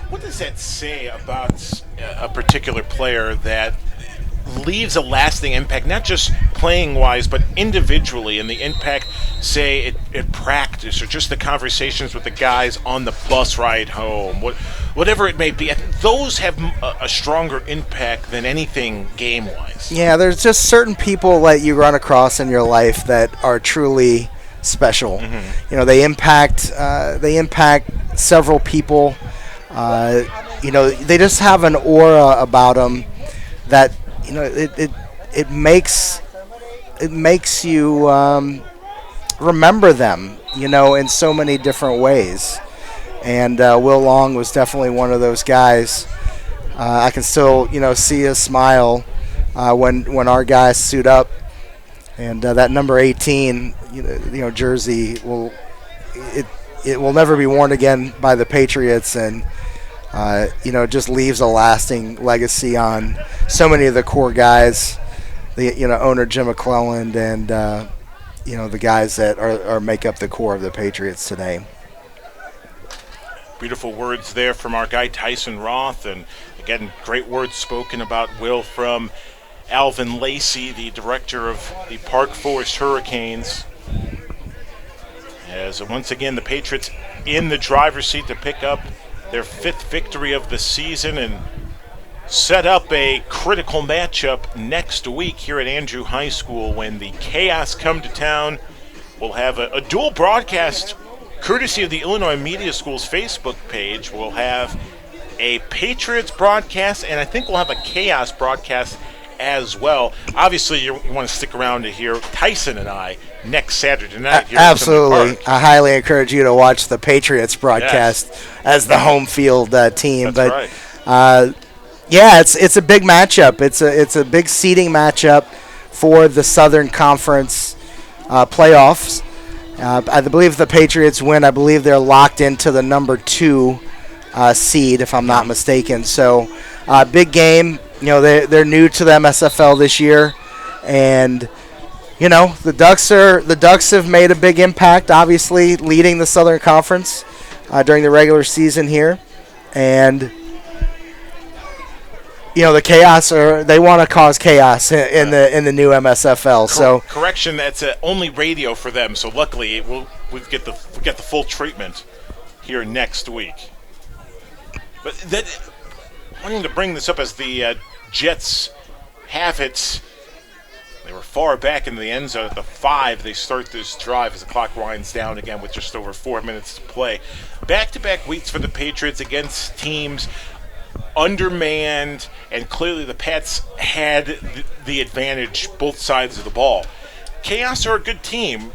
What does that say about a particular player that leaves a lasting impact, not just playing-wise, but individually, and the impact, say, at practice or just the conversations with the guys on the bus ride home, whatever it may be? Those have a stronger impact than anything game-wise. Yeah, there's just certain people that you run across in your life that are truly special. You know, they impact several people. You know, they just have an aura about them that, you know, it makes you remember them, you know, in so many different ways. And Will Long was definitely one of those guys. I can still, you know, see his smile when our guys suit up, and that number 18, you know, jersey it will never be worn again by the Patriots, and you know, it just leaves a lasting legacy on so many of the core guys, the owner Jim McClelland, and you know, the guys that are make up the core of the Patriots today. Beautiful words there from our guy Tyson Roth, and again, great words spoken about Will from Alvin Lacey, the director of the Park Forest Hurricanes. As once again the Patriots in the driver's seat to pick up their 5th victory of the season and set up a critical matchup next week here at Andrew High School when the Chaos come to town. We'll have a dual broadcast courtesy of the Illinois Media School's Facebook page. We'll have a Patriots broadcast, and I think we'll have a Chaos broadcast as well. Obviously, you want to stick around to hear Tyson and I next Saturday night. Here Absolutely. I highly encourage you to watch the Patriots broadcast as the home field team. That's but right. yeah, it's a big matchup. It's a big seeding matchup for the Southern Conference playoffs. I believe the Patriots win. I believe they're locked into the number 2 seed, if I'm not mistaken. So, big game. You know, they're new to the MSFL this year, and you know, the Ducks have made a big impact, obviously leading the Southern Conference during the regular season here, and you know, the Chaos they want to cause chaos in the new MSFL. So correction, that's only radio for them. So luckily we get the full treatment here next week. But wanting to bring this up as the Jets have it. They were far back in the end zone at the 5. They start this drive as the clock winds down again with just over 4 minutes to play. Back-to-back weeks for the Patriots against teams undermanned, and clearly the Pats had the advantage both sides of the ball. Chaos are a good team.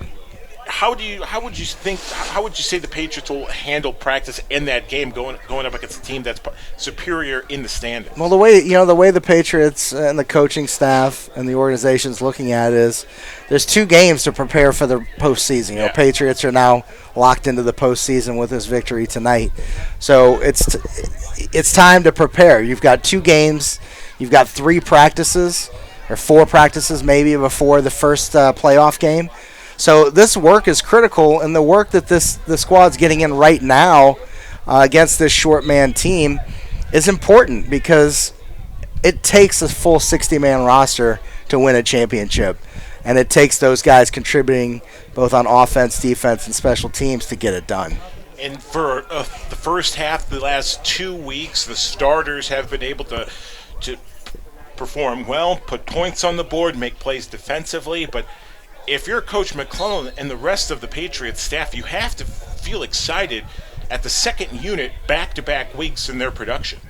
How would you say the Patriots will handle practice in that game going up against a team that's superior in the standings? Well, the way the Patriots and the coaching staff and the organization's looking at it is there's 2 games to prepare for the postseason. You know, Patriots are now locked into the postseason with this victory tonight, so it's time to prepare. You've got 2 games, you've got 3 practices or 4 practices maybe before the first playoff game. So this work is critical, and the work that the squad's getting in right now against this short man team is important because it takes a full 60-man roster to win a championship, and it takes those guys contributing both on offense, defense, and special teams to get it done. And for the first half, the last 2 weeks, the starters have been able to perform well, put points on the board, make plays defensively, but if you're Coach McClellan and the rest of the Patriots staff, you have to feel excited at the second unit back-to-back weeks in their production.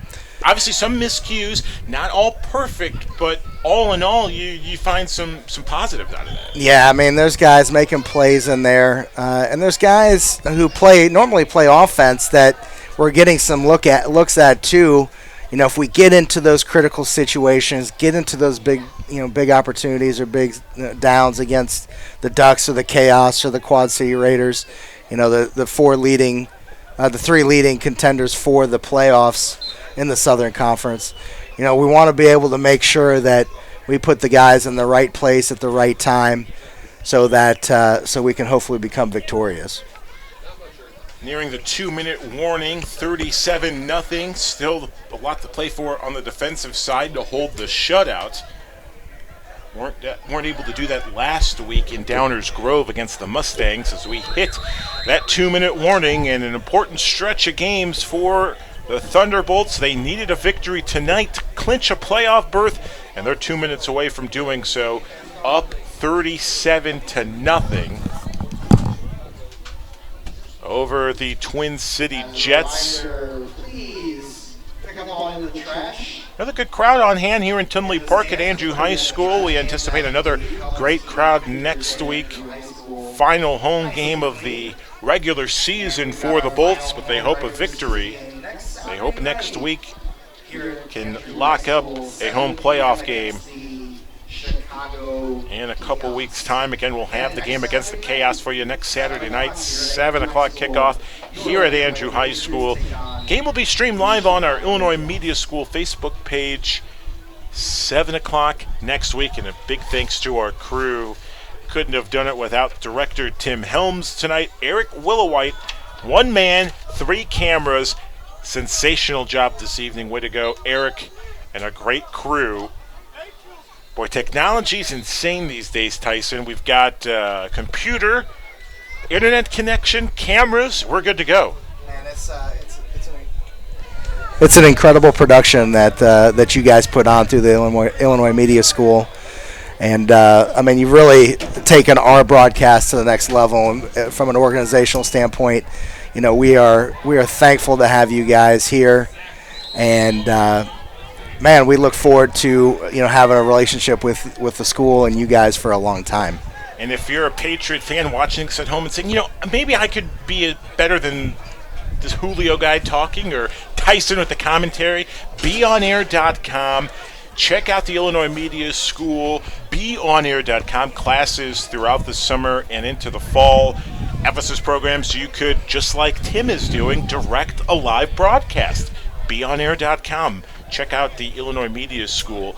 Obviously, some miscues, not all perfect, but all in all, you find some positives out of that. Yeah, I mean, there's guys making plays in there, and there's guys who normally play offense that we're getting some looks at too. You know, if we get into those critical situations, get into those big opportunities or big downs against the Ducks or the Chaos or the Quad City Raiders, you know, the 3 leading contenders for the playoffs in the Southern Conference. You know, we want to be able to make sure that we put the guys in the right place at the right time so that so we can hopefully become victorious. Nearing the 2-minute warning, 37-0. Still a lot to play for on the defensive side to hold the shutout. Weren't able to do that last week in Downers Grove against the Mustangs as we hit that 2-minute warning and an important stretch of games for the Thunderbolts. They needed a victory tonight to clinch a playoff berth, and they're 2 minutes away from doing so, up 37-0 over the Twin City Jets. Please pick up all in the trash. Another good crowd on hand here in Tinley Park at Andrew High School. We anticipate another great crowd next week. Final home game of the regular season for the Bolts, but they hope a victory. They hope next week can lock up a home playoff game. In a couple weeks' time, again, we'll have the game against the Chaos for you next Saturday night, 7 o'clock kickoff here at Andrew High School. Game will be streamed live on our Illinois Media School Facebook page, 7 o'clock next week, and a big thanks to our crew. Couldn't have done it without director Tim Helms tonight. Eric Willowhite, one man, 3 cameras. Sensational job this evening. Way to go, Eric, and a great crew. Boy, technology's insane these days, Tyson. We've got computer, internet connection, cameras. We're good to go. Man, it's an incredible production that you guys put on through the Illinois Media School. And, I mean, you've really taken our broadcast to the next level. And from an organizational standpoint, you know, we are thankful to have you guys here. And, man, we look forward to, you know, having a relationship with the school and you guys for a long time. And if you're a Patriot fan watching this at home and saying, you know, maybe I could be better than this Julio guy talking or Tyson with the commentary, beonair.com. Check out the Illinois Media School, beonair.com. Classes throughout the summer and into the fall. Emphasis programs, so you could, just like Tim is doing, direct a live broadcast. beonair.com. Check out the Illinois Media School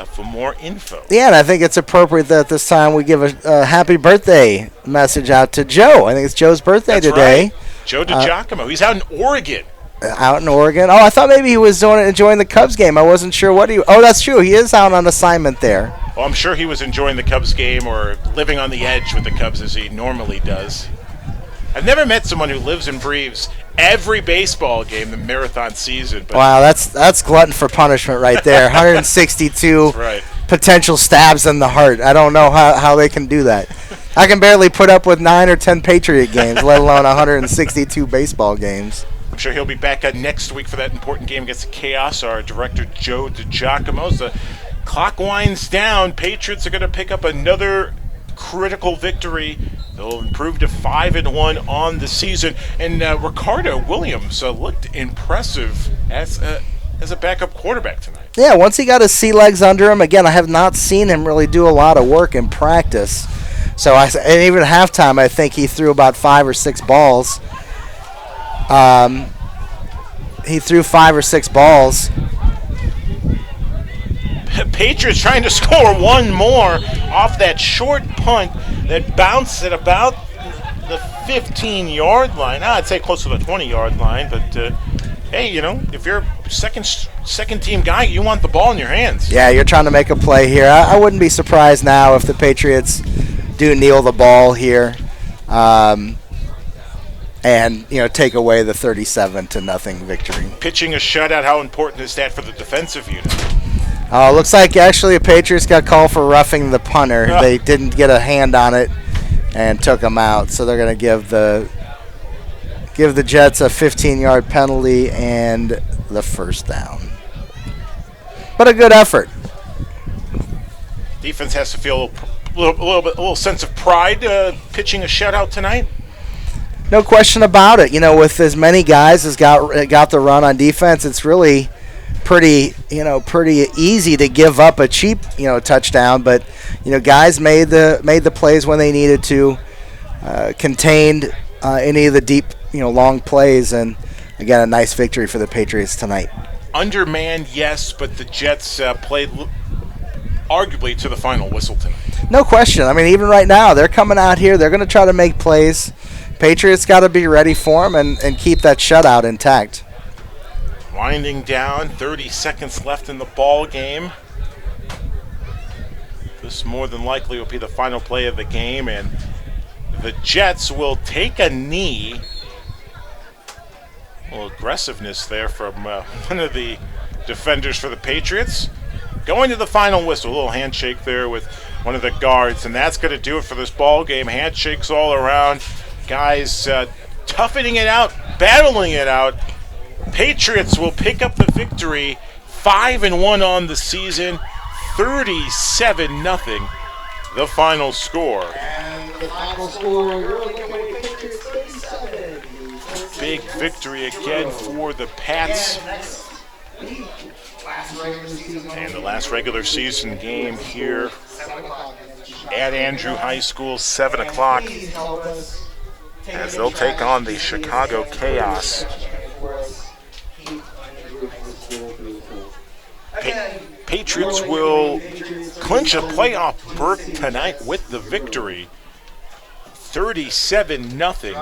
for more info. Yeah, and I think it's appropriate that this time we give a happy birthday message out to Joe. I think it's Joe's birthday That's today. Right. Joe DiGiacomo. He's out in Oregon. Out in Oregon. Oh, I thought maybe he was enjoying the Cubs game. I wasn't sure what he... Oh, that's true. He is out on assignment there. Well, I'm sure he was enjoying the Cubs game or living on the edge with the Cubs as he normally does. I've never met someone who lives and breathes every baseball game, the marathon season. But wow, that's glutton for punishment right there. 162 right. Potential stabs in the heart. I don't know how they can do that. I can barely put up with 9 or 10 Patriot games, let alone 162 baseball games. I'm sure he'll be back next week for that important game against the Chaos. Our director, Joe DiGiacomo. As the clock winds down, Patriots are going to pick up another critical victory. They'll improve to 5-1 on the season. And Ricardo Williams looked impressive as a backup quarterback tonight. Yeah, once he got his sea legs under him, again, I have not seen him really do a lot of work in practice. So and even at halftime, I think he threw about 5 or 6 balls. He threw 5 or 6 balls. Patriots trying to score one more off that short punt that bounced at about the 15-yard line. I'd say close to the 20-yard line, but hey, you know, if you're a second team guy, you want the ball in your hands. Yeah, you're trying to make a play here. I wouldn't be surprised now if the Patriots do kneel the ball here, and you know, take away the 37-0 victory. Pitching a shutout, how important is that for the defensive unit? Looks like actually the Patriots got called for roughing the punter. They didn't get a hand on it and took him out, so they're going to give the Jets a 15-yard penalty and the first down. But a good effort. Defense has to feel a little sense of pride pitching a shutout tonight. No question about it. You know, with as many guys as got the run on defense, it's really pretty easy to give up a cheap, touchdown. But, guys made the plays when they needed to, contained any of the deep, long plays, and again, a nice victory for the Patriots tonight. Undermanned, yes, but the Jets played arguably to the final whistle tonight. No question. I mean, even right now, they're coming out here. They're going to try to make plays Patriots got to be ready for them and keep that shutout intact. Winding down, 30 seconds left in the ball game. This more than likely will be the final play of the game, and the Jets will take a knee. A little aggressiveness there from one of the defenders for the Patriots. Going to the final whistle. A little handshake there with one of the guards, and that's going to do it for this ball game. Handshakes all around. Guys toughening it out, battling it out. Patriots will pick up the victory, 5-1 on the season, 37-0, the final score. And the final score, you're looking at Patriots 37. Big victory again for the Pats. And the last regular season game here at Andrew High School, 7 o'clock, as they'll take on the Chicago Chaos. Patriots will clinch a playoff berth tonight with the victory, 37-0.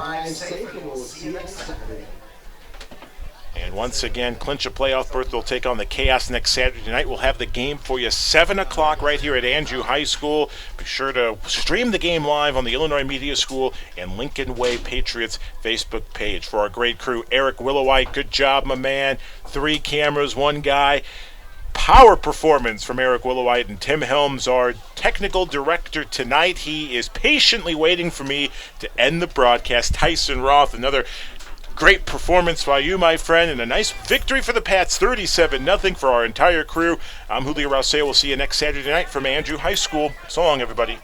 And once again, clinch a playoff berth. They'll take on the Chaos next Saturday night. We'll have the game for you 7 o'clock right here at Andrew High School. Be sure to stream the game live on the Illinois Media School and Lincoln Way Patriots Facebook page. For our great crew, Eric Willowite, good job, my man. 3 cameras, 1 guy. Power performance from Eric Willowite, and Tim Helms, our technical director tonight. He is patiently waiting for me to end the broadcast. Tyson Roth, another great performance by you, my friend, and a nice victory for the Pats, 37-0 for our entire crew. I'm Julio Rousseau. We'll see you next Saturday night from Andrew High School. So long, everybody.